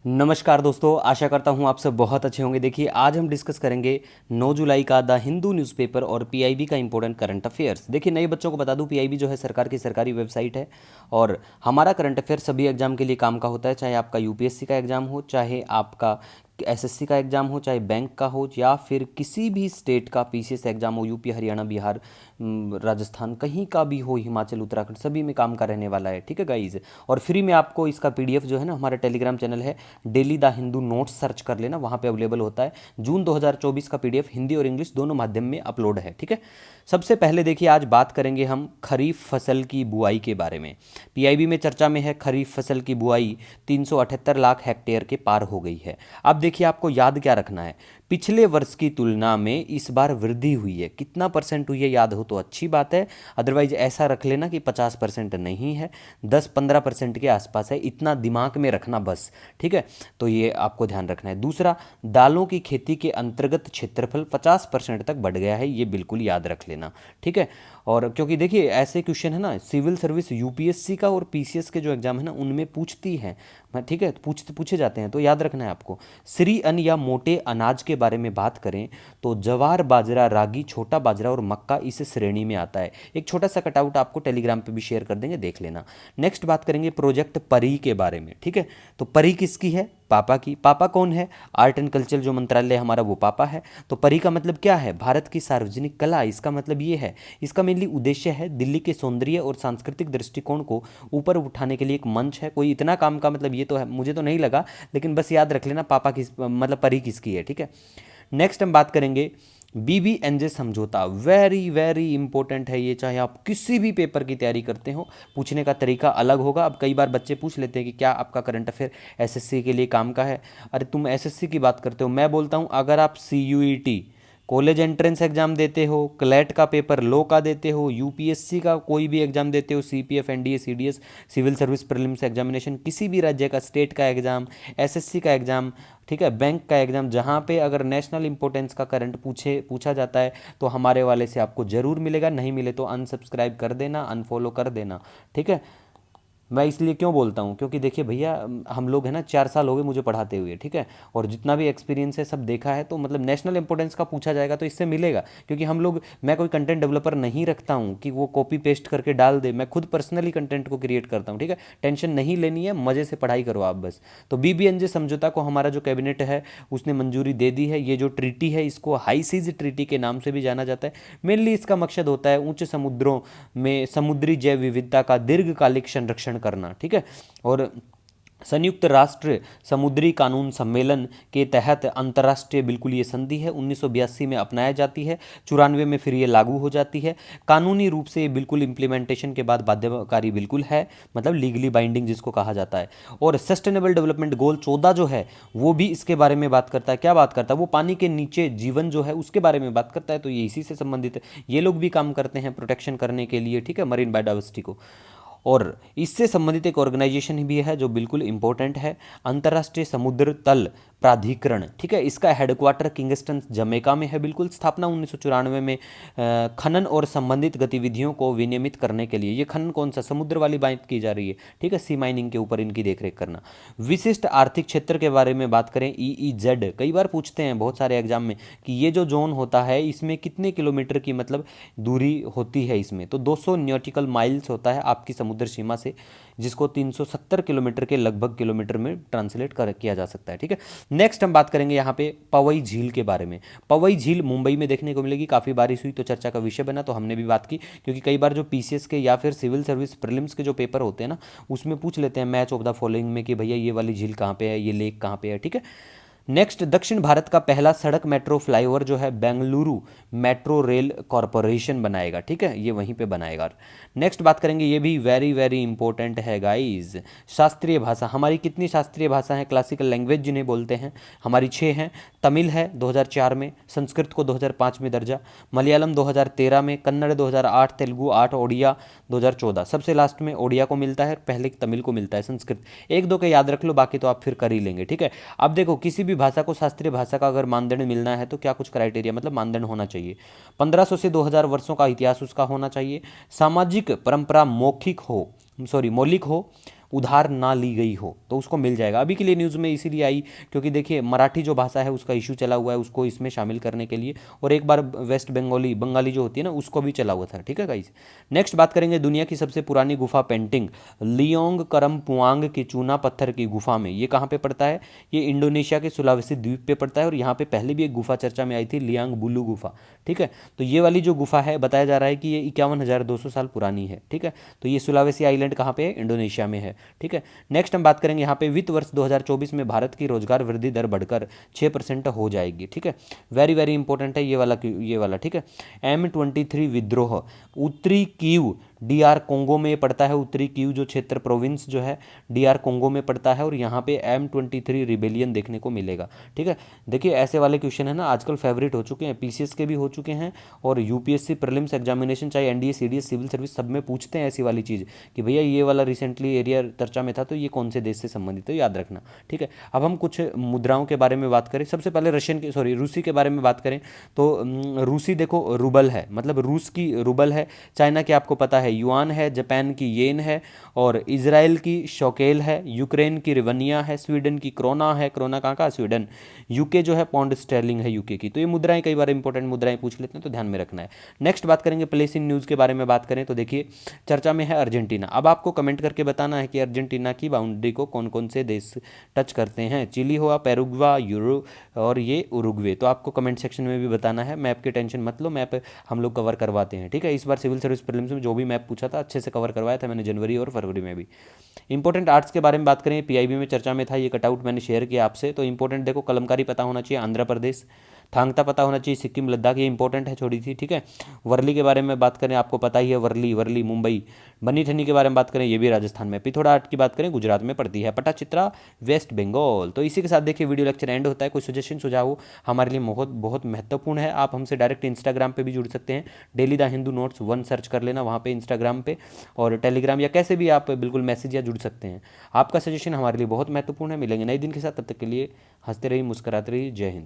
नमस्कार दोस्तों, आशा करता हूँ आप सब बहुत अच्छे होंगे। देखिए, आज हम डिस्कस करेंगे 9 जुलाई का द हिंदू न्यूज़पेपर और पीआईबी का इंपॉर्टेंट करंट अफेयर्स। देखिए, नए बच्चों को बता दूं, पीआईबी जो है सरकार की सरकारी वेबसाइट है और हमारा करंट अफेयर सभी एग्जाम के लिए काम का होता है, चाहे आपका यूपीएससी का एग्जाम हो, चाहे आपका एसएससी का एग्जाम हो, चाहे बैंक का हो, या फिर किसी भी स्टेट का पीसीएस एग्जाम हो, यूपी, हरियाणा, बिहार, राजस्थान, कहीं का भी हो, हिमाचल, उत्तराखंड, सभी में काम का रहने वाला है। ठीक है गाइज, और फ्री में आपको इसका पीडीएफ जो है ना, हमारा टेलीग्राम चैनल है daily the Hindu notes, search कर लेना, वहाँ पे अवेलेबल होता है। जून 2024 का पीडीएफ हिंदी और इंग्लिश दोनों माध्यम में अपलोड है। ठीक है, सबसे पहले देखिए, आज बात करेंगे हम खरीफ फसल की बुआई के बारे में। पीआईबी में चर्चा में है, खरीफ फसल की बुआई 378 लाख हेक्टेयर के पार हो गई है। अब देखिए, आपको याद क्या रखना है, पिछले वर्ष की तुलना में इस बार वृद्धि हुई है। कितना परसेंट हुई है याद हो तो अच्छी बात है, अदरवाइज ऐसा रख लेना कि 50% नहीं है, 10-15% के आसपास है, इतना दिमाग में रखना बस। ठीक है, तो ये आपको ध्यान रखना है। दूसरा, दालों की खेती के अंतर्गत क्षेत्रफल 50% तक बढ़ गया है, ये बिल्कुल याद रख लेना। ठीक है, और क्योंकि देखिए, ऐसे क्वेश्चन है ना, सिविल सर्विस यूपीएससी का और पीसीएस के जो एग्जाम है ना, उनमें पूछती है। ठीक है, पूछे जाते हैं, तो याद रखना है आपको। श्री अन्न या मोटे अनाज के बारे में बात करें तो जवार, बाजरा, रागी, छोटा बाजरा और मक्का इस श्रेणी में आता है। एक छोटा सा कटआउट आपको टेलीग्राम पे भी शेयर कर देंगे, देख लेना। नेक्स्ट बात करेंगे प्रोजेक्ट परी के बारे में। ठीक है, तो परी किसकी है? पापा की। पापा कौन है? आर्ट एंड कल्चर जो मंत्रालय हमारा, वो पापा है। तो परी का मतलब क्या है? भारत की सार्वजनिक कला, इसका मतलब ये है। इसका मेनली उद्देश्य है दिल्ली के सौंदर्य और सांस्कृतिक दृष्टिकोण को ऊपर उठाने के लिए एक मंच है। कोई इतना काम का मतलब ये तो है, मुझे तो नहीं लगा, लेकिन बस याद रख लेना पापा किस मतलब परी किसकी है। ठीक है, नेक्स्ट हम बात करेंगे बीबीएनजे समझौता। वेरी वेरी इंपॉर्टेंट है ये, चाहे आप किसी भी पेपर की तैयारी करते हो, पूछने का तरीका अलग होगा। अब कई बार बच्चे पूछ लेते हैं कि क्या आपका करंट अफेयर एसएससी के लिए काम का है। अरे तुम एसएससी की बात करते हो, मैं बोलता हूँ अगर आप सीयूईटी कॉलेज एंट्रेंस एग्जाम देते हो, क्लैट का पेपर लॉ का देते हो, यूपीएससी का कोई भी एग्जाम देते हो, CPF, NDA, CDS, civil service prelims examination, किसी भी राज्य का स्टेट का एग्जाम, एसएससी का एग्जाम, ठीक है, बैंक का एग्जाम, जहाँ पे अगर नेशनल इंपॉर्टेंस का करंट पूछा जाता है तो हमारे वाले से आपको जरूर मिलेगा। नहीं मिले तो अनसब्सक्राइब कर देना, अनफॉलो कर देना। ठीक है, मैं इसलिए क्यों बोलता हूँ, क्योंकि देखिए भैया, हम लोग है ना 4 साल हो गए मुझे पढ़ाते हुए। ठीक है, और जितना भी एक्सपीरियंस है सब देखा है, तो मतलब नेशनल इंपॉर्टेंस का पूछा जाएगा तो इससे मिलेगा। क्योंकि हम लोग, मैं कोई कंटेंट डेवलपर नहीं रखता हूँ कि वो कॉपी पेस्ट करके डाल दे, मैं खुद पर्सनली कंटेंट को क्रिएट करता हूँ। ठीक है, टेंशन नहीं लेनी है, मजे से पढ़ाई करो आप बस। तो बीबीएनजे समझौता को हमारा जो कैबिनेट है उसने मंजूरी दे दी है। ये जो ट्रीटी है, इसको हाई सीज ट्रीटी के नाम से भी जाना जाता है। मेनली इसका मकसद होता है ऊंचे समुद्रों में समुद्री जैव विविधता का दीर्घकालिक संरक्षण करना। ठीक है, और संयुक्त राष्ट्र समुद्री कानून सम्मेलन के तहत अंतर्राष्ट्रीय बिल्कुल ये संधि है, 1982 में अपनाया जाती है, 94 में फिर ये लागू हो जाती है। कानूनी रूप से ये बिल्कुल इम्प्लीमेंटेशन के बाद बाध्यकारी बिल्कुल है, मतलब लीगली बाइंडिंग जिसको कहा जाता है। और सस्टेनेबल डेवलपमेंट गोल 14 जो है वो भी इसके बारे में बात करता है। क्या बात करता है? वो पानी के नीचे जीवन जो है उसके बारे में बात करता है, तो ये इसी से संबंधित है। ये लोग भी काम करते हैं प्रोटेक्शन करने के लिए, ठीक है, मरीन बायोडाइवर्सिटी को। और इससे संबंधित एक ऑर्गेनाइजेशन भी है जो बिल्कुल इंपॉर्टेंट है, अंतर्राष्ट्रीय समुद्र तल प्राधिकरण। ठीक है, इसका हेडक्वार्टर किंगस्टन जमैका में है। बिल्कुल, स्थापना 1994 में खनन और संबंधित गतिविधियों को विनियमित करने के लिए। ये खनन कौन सा? समुद्र वाली बात की जा रही है। ठीक है, सी माइनिंग के ऊपर इनकी देखरेख करना। विशिष्ट आर्थिक क्षेत्र के बारे में बात करें, ईईजेड, कई बार पूछते हैं बहुत सारे एग्जाम में कि ये जो जोन होता है इसमें कितने किलोमीटर की मतलब दूरी होती है इसमें, तो 200 न्यूटिकल माइल्स होता है आपकी समुद्र सीमा से, जिसको 370 किलोमीटर के लगभग किलोमीटर में ट्रांसलेट किया जा सकता है। ठीक है, नेक्स्ट हम बात करेंगे यहाँ पे पवई झील के बारे में। पवई झील मुंबई में देखने को मिलेगी, काफ़ी बारिश हुई तो चर्चा का विषय बना, तो हमने भी बात की। क्योंकि कई बार जो पीसीएस के या फिर सिविल सर्विस प्रीलिम्स के जो पेपर होते हैं ना, उसमें पूछ लेते हैं मैच ऑफ द फॉलोइंग में कि भैया ये वाली झील कहाँ पे है, ये लेक कहाँ पे है। ठीक है, नेक्स्ट, दक्षिण भारत का पहला सड़क मेट्रो फ्लाईओवर जो है बेंगलुरु मेट्रो रेल कॉरपोरेशन बनाएगा। ठीक है, ये वहीं पे बनाएगा। नेक्स्ट बात करेंगे, ये भी वेरी वेरी इंपॉर्टेंट है गाइस, शास्त्रीय भाषा। हमारी कितनी शास्त्रीय भाषा है, क्लासिकल लैंग्वेज जिन्हें बोलते हैं, हमारी 6 हैं। तमिल है 2004 में, संस्कृत को 2005 में दर्जा, मलयालम 2013 में, कन्नड़ 2008, तेलुगु 8, ओडिया 2014। सबसे लास्ट में ओडिया को मिलता है, पहले तमिल को मिलता है, संस्कृत। एक दो के याद रख लो, बाकी तो आप फिर कर ही लेंगे। ठीक है, अब देखो, किसी भी भाषा को शास्त्रीय भाषा का अगर मानदंड मिलना है तो क्या कुछ क्राइटेरिया, मतलब मानदंड होना चाहिए। 1500 से 2000 वर्षों का इतिहास उसका होना चाहिए। सामाजिक परंपरा मौखिक हो, सॉरी मौलिक हो, उधार ना ली गई हो तो उसको मिल जाएगा। अभी के लिए न्यूज़ में इसीलिए आई क्योंकि देखिए मराठी जो भाषा है उसका इशू चला हुआ है, उसको इसमें शामिल करने के लिए, और एक बार वेस्ट बंगाली जो होती है ना उसको भी चला हुआ था। ठीक है गाइस, नेक्स्ट बात करेंगे दुनिया की सबसे पुरानी गुफा पेंटिंग लियोंग करमपुआंग की चूना पत्थर की गुफा में। ये कहाँ पे पड़ता है? ये इंडोनेशिया के सुलावेसी द्वीप पे पड़ता है और यहाँ पे पहले भी एक गुफा चर्चा में आई थी, लियांग बुलू गुफा। ठीक है, तो ये वाली जो गुफा है बताया जा रहा है कि ये 51,200 साल पुरानी है। ठीक है, तो ये सुलावेसी आइलैंड कहाँ पे है? इंडोनेशिया में है। ठीक है, नेक्स्ट हम बात करेंगे यहाँ पे वित्त वर्ष 2024 में भारत की रोजगार वृद्धि दर बढ़कर 6% हो जाएगी। ठीक है, वेरी वेरी इंपॉर्टेंट है ये वाला। ठीक है, M23 विद्रोह उत्तरी कीव डीआर कोंगो में पड़ता है। उत्तरी कीव जो क्षेत्र प्रोविंस जो है डीआर कोंगो में पड़ता है और यहाँ पे M23 रिबेलियन देखने को मिलेगा। ठीक है, देखिए ऐसे वाले क्वेश्चन है ना आजकल फेवरेट हो चुके हैं, पीसीएस के भी हो चुके हैं और यूपीएससी प्रीलिम्स एग्जामिनेशन चाहे एनडीए सीडीएस सिविल सर्विस सब में पूछते हैं ऐसी वाली चीज़ कि भैया ये वाला रिसेंटली एरिया चर्चा में था तो ये कौन से देश से संबंधित है, याद रखना। ठीक है, अब हम कुछ मुद्राओं के बारे में बात करें। सबसे पहले रूसी के बारे में बात करें तो रूसी देखो रूबल है, मतलब रूस की रूबल है, चाइना की आपको पता है युआन है, जापान की येन है और इजराइल की शोकेल है, यूक्रेन की रिवनिया है, स्वीडन की क्रोना है, क्रोना कहाँ का? स्वीडन। यूके जो है पौंड स्टर्लिंग है यूके की। तो ये मुद्राएं कई बार इंपॉर्टेंट मुद्राएं पूछ लेते हैं तो ध्यान में रखना है। नेक्स्ट बात करेंगे प्लेस इन न्यूज़ के बारे में बात करें तो देखिए चर्चा में है अर्जेंटीना। अब आपको कमेंट करके बताना है कि अर्जेंटीना की बाउंड्री को कौन कौन से देश टच करते हैं, चिली हुआ, पेरुग्वा, यूरो और ये उरुग्वे। तो आपको कमेंट सेक्शन में भी बताना है। मैप की टेंशन मत लो, मैप हम लोग कवर करवाते हैं। ठीक है, इस बार सिविल सर्विस प्रीलिम्स में जो भी मैप पूछा था अच्छे से कवर करवाया था मैंने जनवरी और फरवरी में भी। इंपॉर्टेंट आर्ट्स के बारे में बात करें, पीआईबी में चर्चा में था, ये कटआउट मैंने शेयर किया आपसे। तो इंपॉर्टेंट देखो कलमकारी पता होना चाहिए, आंध्र प्रदेश, थांगता पता होना चाहिए, सिक्किम, लद्दाख, ये इंपॉर्टेंट है छोड़ी थी। ठीक है, वर्ली के बारे में बात करें आपको पता ही है, वर्ली मुंबई। बनी ठनी के बारे में बात करें ये भी राजस्थान में। पिथौरा आर्ट की बात करें गुजरात में पड़ती है। पटाचित्रा वेस्ट बंगाल। तो इसी के साथ देखिए वीडियो लेक्चर एंड होता है। कोई सजेशन सुझाव हमारे लिए बहुत बहुत महत्वपूर्ण है। आप हमसे डायरेक्ट इंस्टाग्राम पे भी जुड़ सकते हैं, daily the Hindu notes 1 search कर लेना वहाँ पे इंस्टाग्राम पे, और टेलीग्राम या कैसे भी आप बिल्कुल मैसेज या जुड़ सकते हैं। आपका सजेशन हमारे लिए बहुत महत्वपूर्ण है। मिलेंगे नए दिन के साथ, तब तक के लिए हंसते रहिए, मुस्कुराते रहिए। जय हिंद।